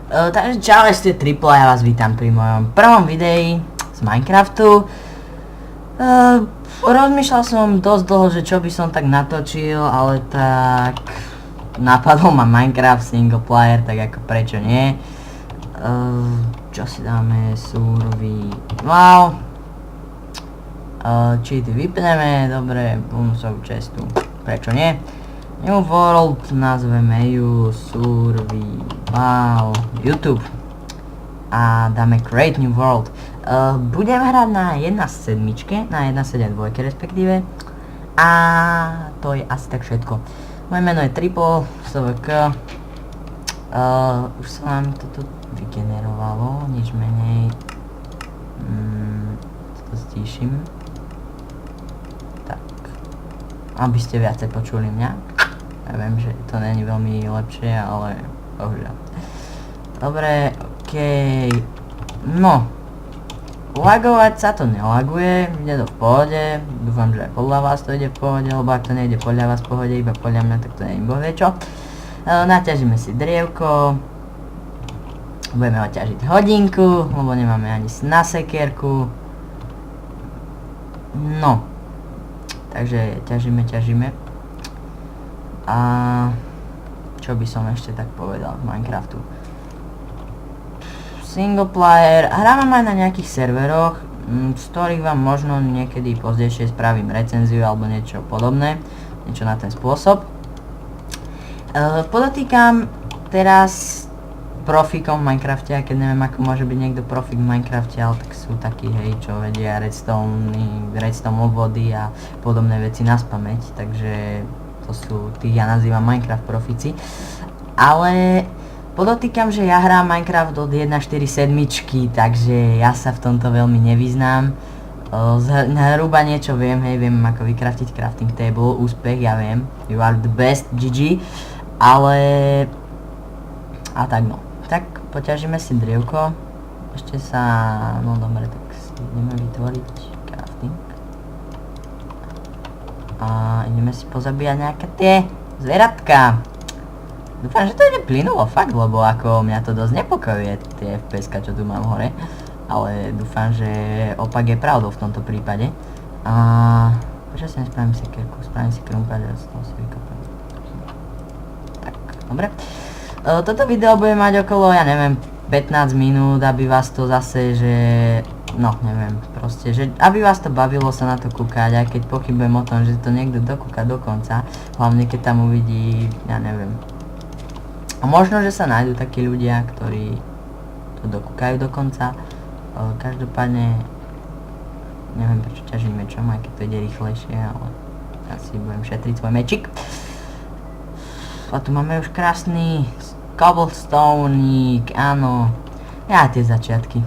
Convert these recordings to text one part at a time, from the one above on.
Takže čau, ste Triple, ja vás vítam pri mojom prvom videi z Minecraftu. Rozmýšľal som dosť dlho, že čo by som tak natočil, ale tak napadol ma Minecraft single player, tak ako prečo nie. Čo si dáme? Survival. Cheaty vypneme, dobre, bonusovú čestu, prečo nie. New World, nazveme ju Survival YouTube a dáme Create New World. Budem hrať na 1.7, na 1.7.2 respektíve, a to je asi tak všetko. Moje meno je Triple, SVK. Už sa nám toto vygenerovalo, nič menej. To stíšim. Tak, aby ste viacej počuli mňa. Ja viem, že to není veľmi lepšie, ale bohužiaľ. Dobre, okej. No, lagovať sa to nelaguje, ide to v pohode. Dúfam, že aj podľa vás to ide v pohode, lebo ak to nejde podľa vás v pohode, iba podľa mňa, tak to není bohvie čo. Naťažíme si drievko. Budeme ho ťažiť hodinku, lebo nemáme ani na sekierku. No, takže ťažíme. A čo by som ešte tak povedal v Minecraftu? Single player, hrávam aj na nejakých serveroch, z ktorých vám možno niekedy pozdejšie spravím recenziu alebo niečo podobné, niečo na ten spôsob. Podotýkam teraz profikom v Minecrafte, a keď neviem ako môže byť niekto profik v Minecrafte, ale tak sú takí, hej, čo vedia redstone obvody a podobné veci naspamäť, takže to sú, tých ja nazývam Minecraft profici. Ale podotýkam, že ja hrám Minecraft od 1.4.7, takže ja sa v tomto veľmi nevyznám. Hruba niečo viem, hej, viem ako vykraftiť crafting table, úspech, ja viem, you are the best, GG. Ale a tak no, tak poťažíme si drievko. Ešte sa, no dobre, tak si ideme vytvoriť crafting. A ideme si pozabíjať nejaké tie zvieratka. Dúfam, že to ide plynulo, fakt, lebo ako mňa to dosť nepokojuje, tie FPS-ka, čo tu mám hore. Ale dúfam, že opak je pravdou v tomto prípade. A prečo si nespravím sekierku? Spravím si krumpáč a z toho si vykopem. Tak, dobre. Toto video bude mať okolo, ja neviem, 15 minút, aby vás to zase, že no, neviem, proste, že aby vás to bavilo sa na to kúkať, aj keď pochybujem o tom, že to niekto dokúka do konca, hlavne keď tam uvidí, ja neviem. A možno, že sa nájdú takí ľudia, ktorí to dokúkajú do konca. Každopádne, neviem prečo ťažím mečom, aj keď to ide rýchlejšie, ale asi budem šetriť svoj mečik. A tu máme už krásny cobblestoník, áno, ja tie začiatky.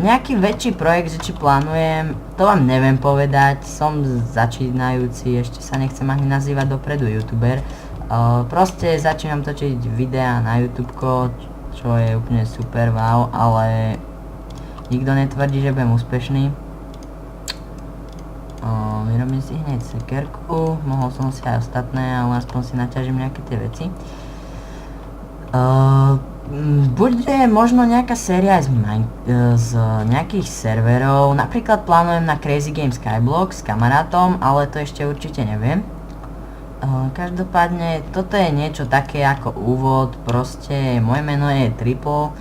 Nejaký väčší projekt, že či plánujem, to vám neviem povedať, som začínajúci, ešte sa nechcem ani nazývať dopredu youtuber. Proste začínam točiť videá na youtubeko, čo je úplne super, wow, ale nikto netvrdí, že budem úspešný. Vyrobím si hneď sekerku, mohol som si aj ostatné, ale aspoň si naťažím nejaké tie veci. Bude možno nejaká séria z nejakých serverov, napríklad plánujem na Crazy Game Skyblock s kamarátom, ale to ešte určite neviem. Každopádne toto je niečo také ako úvod, proste moje meno je Triple,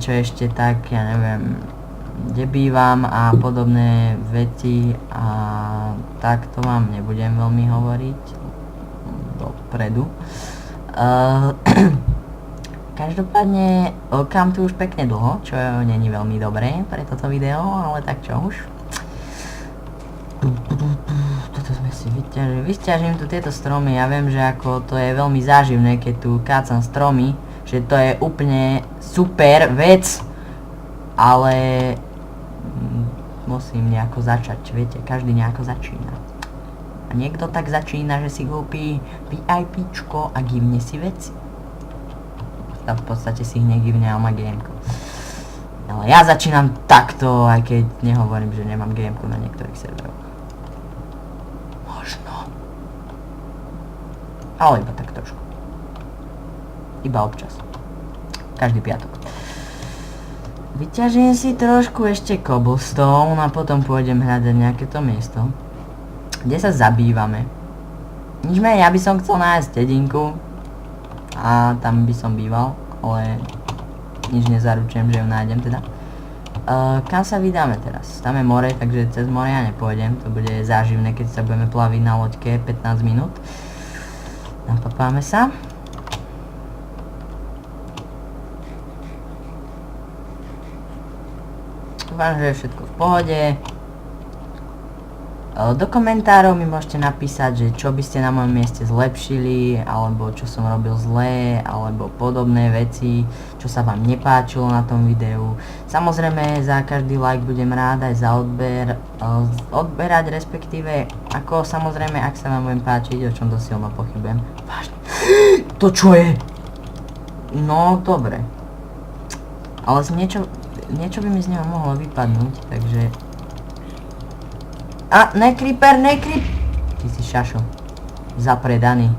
čo ešte tak, ja neviem, kde bývam a podobné veci a tak to vám nebudem veľmi hovoriť dopredu. Každopádne kam tu už pekne dlho, čo není veľmi dobré pre toto video, ale tak čo už. Toto sme si vyťažím tu tieto stromy, ja viem, že ako to je veľmi záživné, keď tu kácam stromy, že to je úplne super vec, ale musím nejako začať, viete, každý nejako začína. A niekto tak začína, že si kúpi VIPčko a givne si veci. V podstate si ich negivne, ale má GM-ko. Ale ja začínam takto, aj keď nehovorím, že nemám GM-ku na niektorých serveroch. Možno. Ale iba tak trošku. Iba občas. Každý piatok. Vyťažím si trošku ešte cobblestone a potom pôjdem hľadať nejaké to miesto, kde sa zabývame. Nič menej, ja by som chcel nájsť dedinku a tam by som býval, ale nič nezaručujem, že ju nájdem teda. Kam sa vydáme teraz? Tam je more, takže cez more ja nepôjdem, to bude záživné, keď sa budeme plaviť na loďke 15 minút. Napapáme sa. Dúfam, že je všetko v pohode. Do komentárov mi môžete napísať, že čo by ste na mojom mieste zlepšili, alebo čo som robil zlé, alebo podobné veci, čo sa vám nepáčilo na tom videu. Samozrejme za každý like budem rád aj za odberať, respektíve ako samozrejme, ak sa vám budem páčiť, o čom to silno pochybujem. Vážne. To čo je? No dobre. Ale niečo by mi z neho mohlo vypadnúť, takže... A, ne creeper! Ty si šašo. Zapredaný.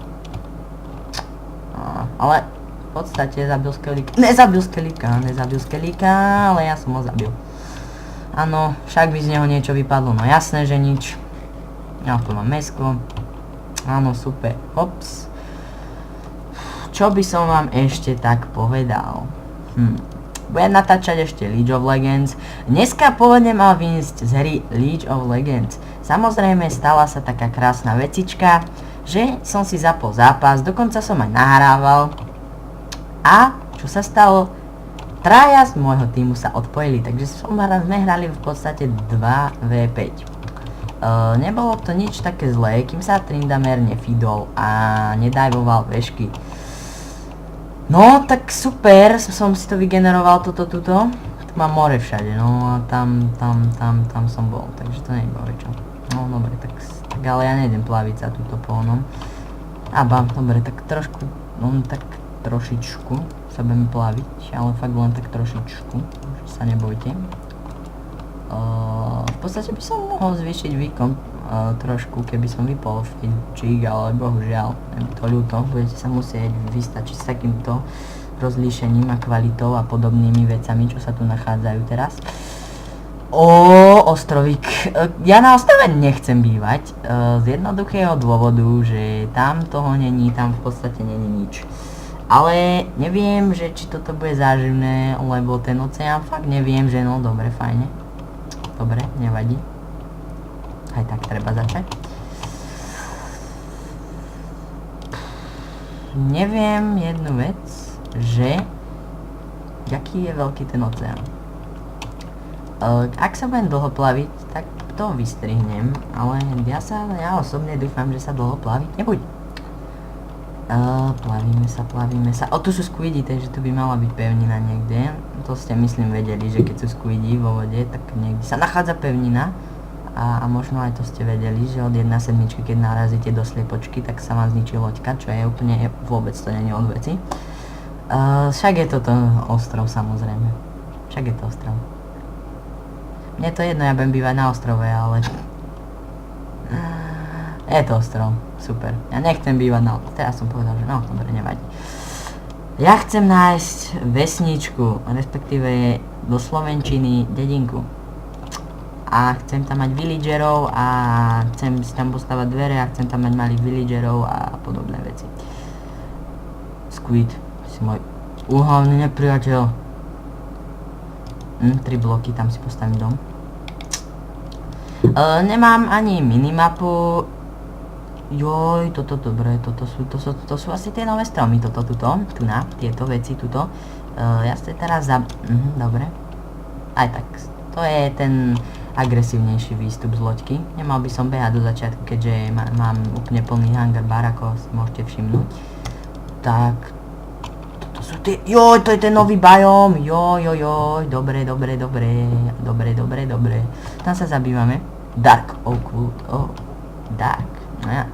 Ale v podstate zabil skelíka. Nezabil skelíka, ale ja som ho zabil. Áno, však by z neho niečo vypadlo, no jasné, že nič. Ja tu mám mäsko. Áno, super. Hops. Čo by som vám ešte tak povedal? Budem natáčať ešte League of Legends. Dneska pôvodne mal vyjsť z hry League of Legends. Samozrejme stala sa taká krásna vecička, že som si zapol zápas, dokonca som aj nahrával. A čo sa stalo? Traja z môjho týmu sa odpojili, takže sme hrali v podstate 2v5. Nebolo to nič také zlé, kým sa Tryndamere nefidol a nedajvoval vešky. No, tak super, som si to vygeneroval tuto. Tu mám more všade, no a tam som bol, takže to nebolo čo. No, dobre, tak ale ja nejdem plaviť za túto pónom. Dobre, tak trošku, tak trošičku sa budeme plaviť, ale fakt len tak trošičku, sa nebojte. V podstate by som mohol zvýšiť výkon trošku, keby som vypol feedčík, ale bohužiaľ, je to ľúto, budete sa musieť vystačiť s takýmto rozlíšením a kvalitou a podobnými vecami, čo sa tu nachádzajú teraz. Ostrovík. Ja na ostrove nechcem bývať, z jednoduchého dôvodu, že tam toho není, tam v podstate není nič. Ale neviem, že či toto bude záživné, lebo ten oceán fakt neviem, že no dobre, fajne. Dobre, nevadí. Aj tak treba začať. Neviem jednu vec, že aký je veľký ten oceán. Ak sa budem dlho plaviť, tak to vystrihnem, ale ja osobne dúfam, že sa dlho plaviť nebude. Plavíme sa. Tu sú squidi, takže tu by mala byť pevnina niekde. To ste myslím vedeli, že keď sú squidi vo vode, tak niekde sa nachádza pevnina. A možno aj to ste vedeli, že od 1.7, keď narazíte do sliepočky, tak sa vám zničí loďka, čo je úplne vôbec to nie je od veci. Však je toto ostrov samozrejme. Však je to ostrov. Mne to jedno, ja budem bývať na ostrove, ale... Je to ostrov, super. Ja nechcem bývať na ostrove, teraz som povedal, že no, dobre, nevadí. Ja chcem nájsť vesničku, respektíve do slovenčiny dedinku. A chcem tam mať villagerov a chcem si tam postavať dvere a chcem tam mať malých villagerov a podobné veci. Squid, si môj úhlavný nepriateľ. 3 bloky, tam si postavím dom. Nemám ani minimapu. Joj, toto dobre, to sú asi tie nové stromy, tieto veci, tuto. Ja si teraz dobre. Aj tak, to je ten agresívnejší výstup z loďky. Nemal by som behať do začiatku, keďže mám úplne plný hangar bar, ako si môžete všimnúť. Tak, toto sú tie, joj, to je ten nový biom, joj, dobre. Tam sa zabývame. Dark Oakwood, dark, no ja.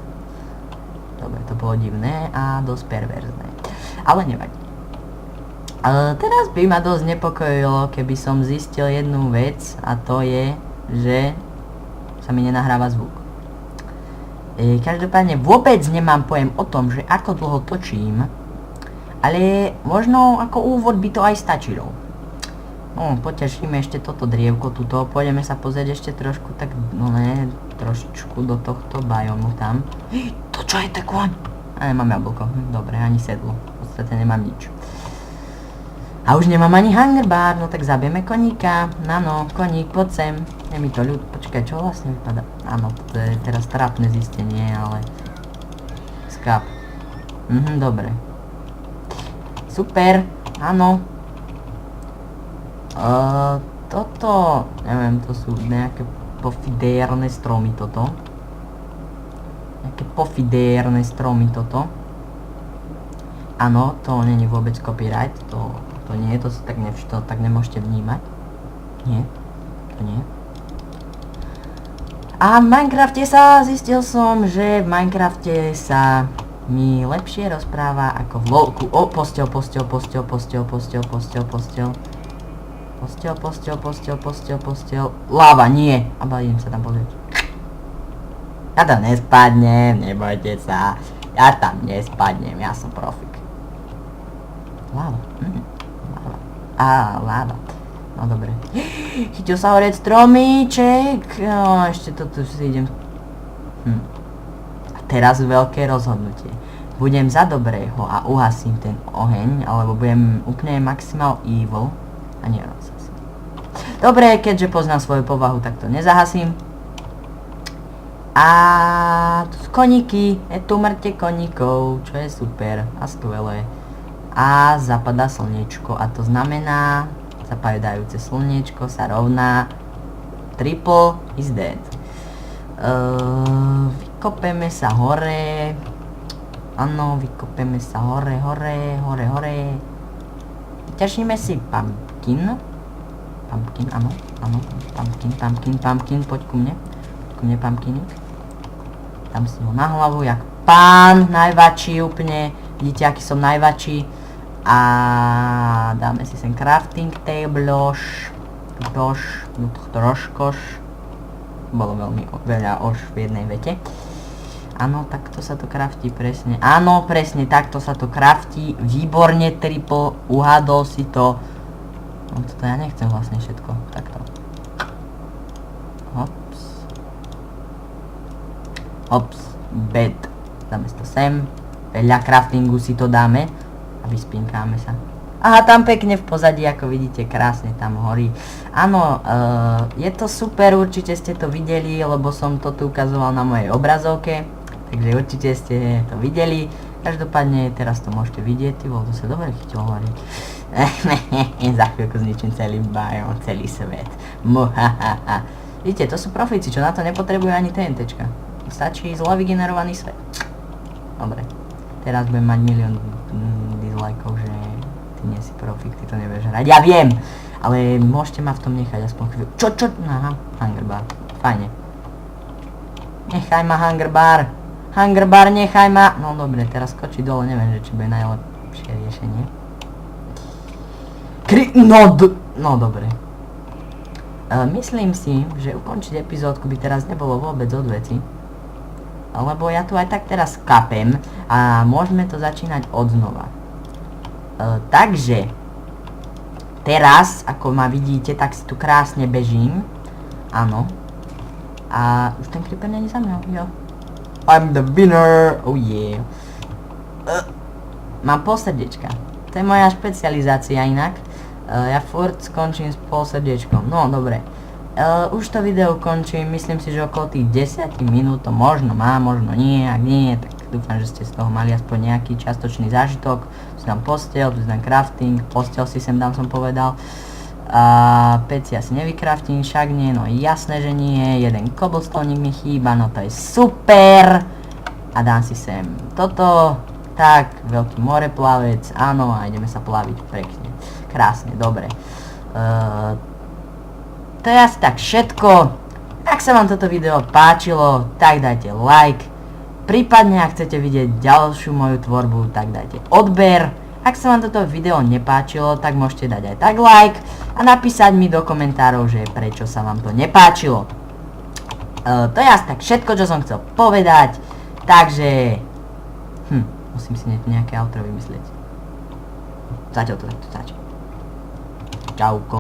Dobre, to bolo divné a dosť perverzné, ale nevadí. Teraz by ma dosť nepokojilo, keby som zistil jednu vec, a to je, že sa mi nenahráva zvuk. Každopádne vôbec nemám pojem o tom, že ako dlho točím a Ale možno ako úvod by to aj stačilo. No, potešíme ešte toto drievko tuto, pôjdeme sa pozrieť ešte trošku, tak no ne, trošičku do tohto biomu tam. To čo je, to kôň? A nemám jablko, dobre, ani sedlo, v podstate nemám nič. A už nemám ani hunger bar, no tak zabijeme koníka. Áno, koník, poď sem. Je mi to ľud, počkaj, čo vlastne vypadá? Áno, to je teraz trápne zistenie, ale... Skap. Dobre. Super, áno. Toto, neviem, to sú nejaké pofidérne stromy toto. Nejaké pofidérne stromy toto. Áno, to není vôbec copyright, to nie, to tak nemôžete vnímať. Nie, to nie. A v Minecrafte zistil som, že v Minecrafte sa mi lepšie rozpráva ako v LOLku. O, postel. Láva, nie. A idem sa tam pozrieť. Ja tam nespadnem, nebojte sa. Ja tam nespadnem, ja som profik. Láva. Láva. No dobre. Chytil sa horieť stromíček. No, ešte toto si idem. A teraz veľké rozhodnutie. Budem za dobrého a uhasím ten oheň, alebo budem úplne maximal evil. A nie rozhasím. Dobre, keďže poznám svoju povahu, tak to nezahasím. A tu sú koníky, je tu mŕte koníkov, čo je super a skvelé. A zapadá slniečko a to znamená, zapadajúce slniečko sa rovná triple is dead. Vykopeme sa hore. Áno, vykopeme sa hore. Vyťažíme si pumpkin, áno, pumpkin, poď ku mne, pumpkinik. Dám si ho na hlavu, jak pán, najväčší úplne, vidíte, aký som najväčší. A dáme si sem crafting table, troškoš. Bolo veľmi veľa už v jednej vete. Áno, takto sa to craftí presne. Áno, presne takto sa to craftí. Výborne, triple, uhádol si to. No toto ja nechcem vlastne všetko. Takto. Hops. Bed. Dáme si to sem. Veľa craftingu si to dáme. A vyspinkáme sa. Aha, tam pekne v pozadí, ako vidíte, krásne tam horí. Áno, je to super, určite ste to videli, lebo som to tu ukazoval na mojej obrazovke. Takže určite ste to videli. Každopádne teraz to môžete vidieť. Ty bol, to sa dobre chytilo hovoriť. Za chvíľku zničím celý biom, celý svet. Muhahaha. Vidíte, to sú profíci, čo na to nepotrebujú ani TNTčka. Stačí zle vygenerovaný svet. Dobre. Teraz budem mať milión dislikeov, že ty nie si profík, ty to nevieš hrať. Ja viem! Ale môžete ma v tom nechať aspoň chvíľu. Čo? Aha, hunger bar. Fajne. Nechaj ma hunger bar. Hunger bar, nechaj ma. No dobre, teraz skočí dole, neviem, že či bude najlepšie riešenie. No dobre. Myslím si, že ukončiť epizódku by teraz nebolo vôbec od veci. Lebo ja tu aj tak teraz kapem a môžeme to začínať od znova. Takže teraz, ako ma vidíte, tak si tu krásne bežím. Áno. A už ten creeper není za mňa, jo. I'm the winner, oh yeah. Mám pol srdiečka. To je moja špecializácia inak. Ja furt skončím s pol srdiečkom. No, dobre. Už to video končím, myslím si, že okolo tých 10 minút to možno má, možno nie, ak nie, tak dúfam, že ste z toho mali aspoň nejaký čiastočný zážitok. Tu si dám postel, tu si dám crafting, postel si sem dám, som povedal. A peci asi nevykrafting, však nie, no jasné, že nie, jeden cobblestoneík mi chýba, no to je super. A dám si sem toto, tak, veľký moreplavec, áno, a ideme sa plaviť pekne, krásne, dobre. To je asi tak všetko. Ak sa vám toto video páčilo, tak dajte like, prípadne ak chcete vidieť ďalšiu moju tvorbu, tak dajte odber. Ak sa vám toto video nepáčilo, tak môžete dať aj tak like a napísať mi do komentárov, že prečo sa vám to nepáčilo. To je asi tak všetko, čo som chcel povedať. Takže... musím si nejaké outro vymyslieť. Zatiaľ to takto, zatiaľ. Čauko.